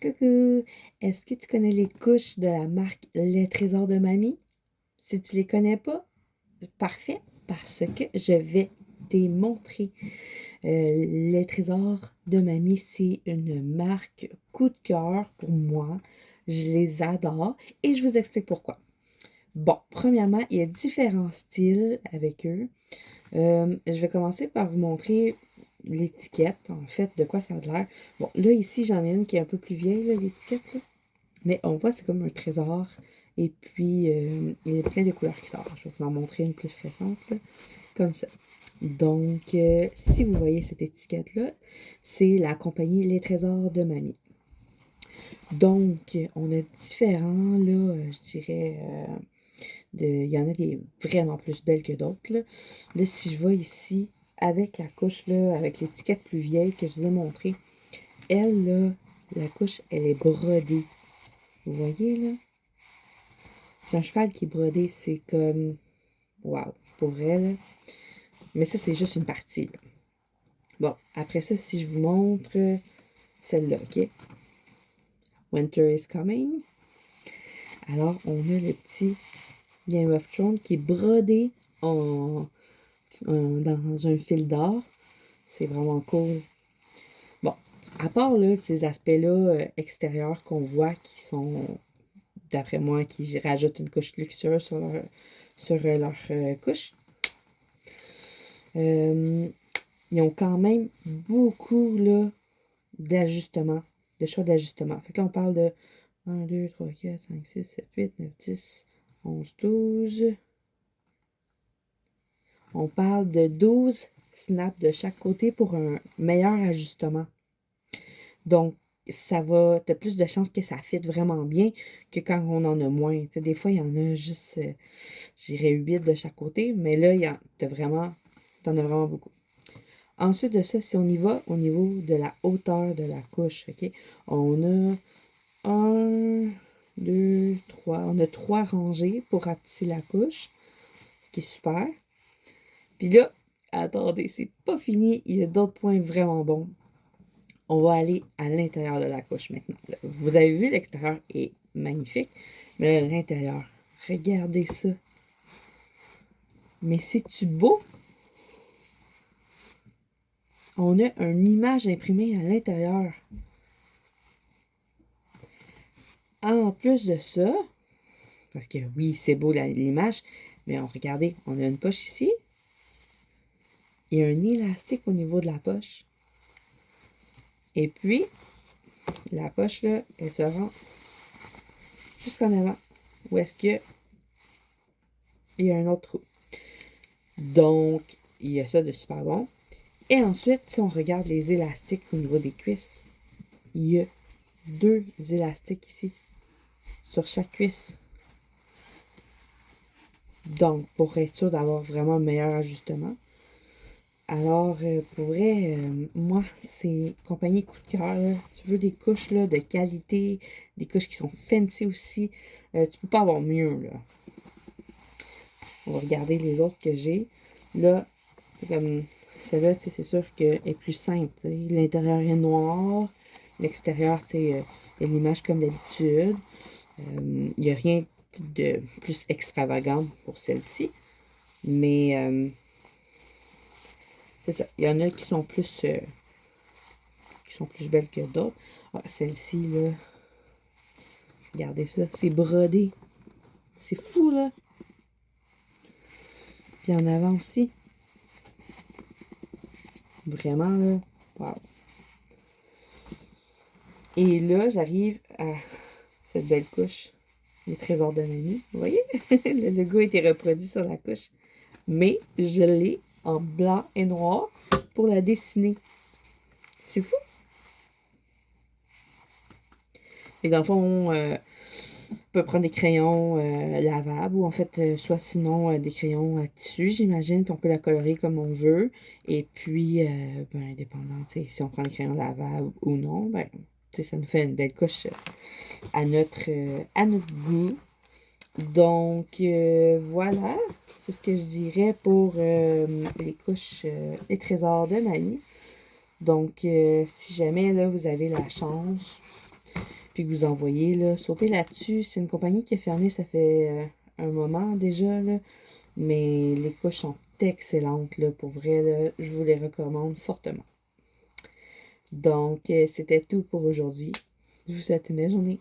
Coucou! Est-ce que tu connais les couches de la marque Les Trésors de Mamie? Si tu les connais pas, parfait, parce que je vais te montrer. Les Trésors de Mamie, c'est une marque coup de cœur pour moi. Je les adore et je vous explique pourquoi. Bon, premièrement, il y a différents styles avec eux. Je vais commencer par vous montrer l'étiquette, en fait, de quoi ça a l'air. Bon, là, ici, j'en ai une qui est un peu plus vieille, là, l'étiquette, là. Mais on voit, c'est comme un trésor. Et puis, il y a plein de couleurs qui sortent. Je vais vous en montrer une plus récente, là, comme ça. Donc, si vous voyez cette étiquette-là, c'est la compagnie Les Trésors de Mamie. Donc, on a différents, là, je dirais, il y en a des vraiment plus belles que d'autres, là. Là, si je vois ici, avec la couche, là, avec l'étiquette plus vieille que je vous ai montrée, elle, là, la couche, elle est brodée. Vous voyez, là? C'est un cheval qui est brodé, c'est comme... Waouh, pour vrai, là. Mais ça, c'est juste une partie, là. Bon, après ça, si je vous montre celle-là, OK? Winter is coming. Alors, on a le petit Game of Thrones qui est brodé dans un fil d'or. C'est vraiment cool. Bon, à part là, ces aspects-là extérieurs qu'on voit qui sont, d'après moi, qui rajoutent une couche luxueuse sur leur couche, ils ont quand même beaucoup là, d'ajustements, de choix d'ajustements. Fait que là, on parle de 1, 2, 3, 4, 5, 6, 7, 8, 9, 10, 11, 12. On parle de 12 snaps de chaque côté pour un meilleur ajustement. Donc, t'as plus de chances que ça fitte vraiment bien que quand on en a moins. T'sais, des fois, il y en a juste, je dirais 8 de chaque côté, mais là, t'en as vraiment beaucoup. Ensuite de ça, si on y va au niveau de la hauteur de la couche, OK? On a 1, 2, 3. On a 3 rangées pour rapetisser la couche, ce qui est super. Puis là, attendez, c'est pas fini. Il y a d'autres points vraiment bons. On va aller à l'intérieur de la couche maintenant. Là, vous avez vu, l'extérieur est magnifique. Mais là, l'intérieur, regardez ça. Mais c'est-tu beau? On a une image imprimée à l'intérieur. En plus de ça, parce que oui, c'est beau l'image, mais regardez, on a une poche ici. Il y a un élastique au niveau de la poche. Et puis, la poche, là, elle se rend jusqu'en avant. Où est-ce qu'il y a un autre trou? Donc, il y a ça de super bon. Et ensuite, si on regarde les élastiques au niveau des cuisses, il y a 2 élastiques ici, sur chaque cuisse. Donc, pour être sûr d'avoir vraiment un meilleur ajustement. Alors, pour vrai, moi, c'est compagnie coup de cœur. Là. Tu veux des couches là, de qualité, des couches qui sont fancy aussi. Tu peux pas avoir mieux, là. On va regarder les autres que j'ai. Là, comme celle-là, c'est sûr qu'elle est plus simple. T'sais. L'intérieur est noir. L'extérieur, il y a une image comme d'habitude. Il n'y a rien de plus extravagant pour celle-ci. Mais c'est ça. Il y en a qui sont plus belles que d'autres. Ah, celle-ci, là. Regardez ça. C'est brodé. C'est fou, là. Puis en avant aussi. Vraiment, là. Wow. Et là, j'arrive à cette belle couche. Les trésors de Mamie. Vous voyez? Le logo a été reproduit sur la couche. Mais je l'ai en blanc et noir pour la dessiner. C'est fou! Et dans le fond, on peut prendre des crayons lavables ou en fait, soit sinon des crayons à tissu, j'imagine, puis on peut la colorer comme on veut. Et puis, indépendant, si on prend des crayons lavables ou non, ben, ça nous fait une belle couche à notre goût. Donc, voilà, c'est ce que je dirais pour les couches, les trésors de Mamie. Donc, si jamais là, vous avez la chance puis que vous envoyez, là, sautez là-dessus. C'est une compagnie qui a fermé, ça fait un moment déjà, là, mais les couches sont excellentes, là, pour vrai, là, je vous les recommande fortement. Donc, c'était tout pour aujourd'hui. Je vous souhaite une belle journée.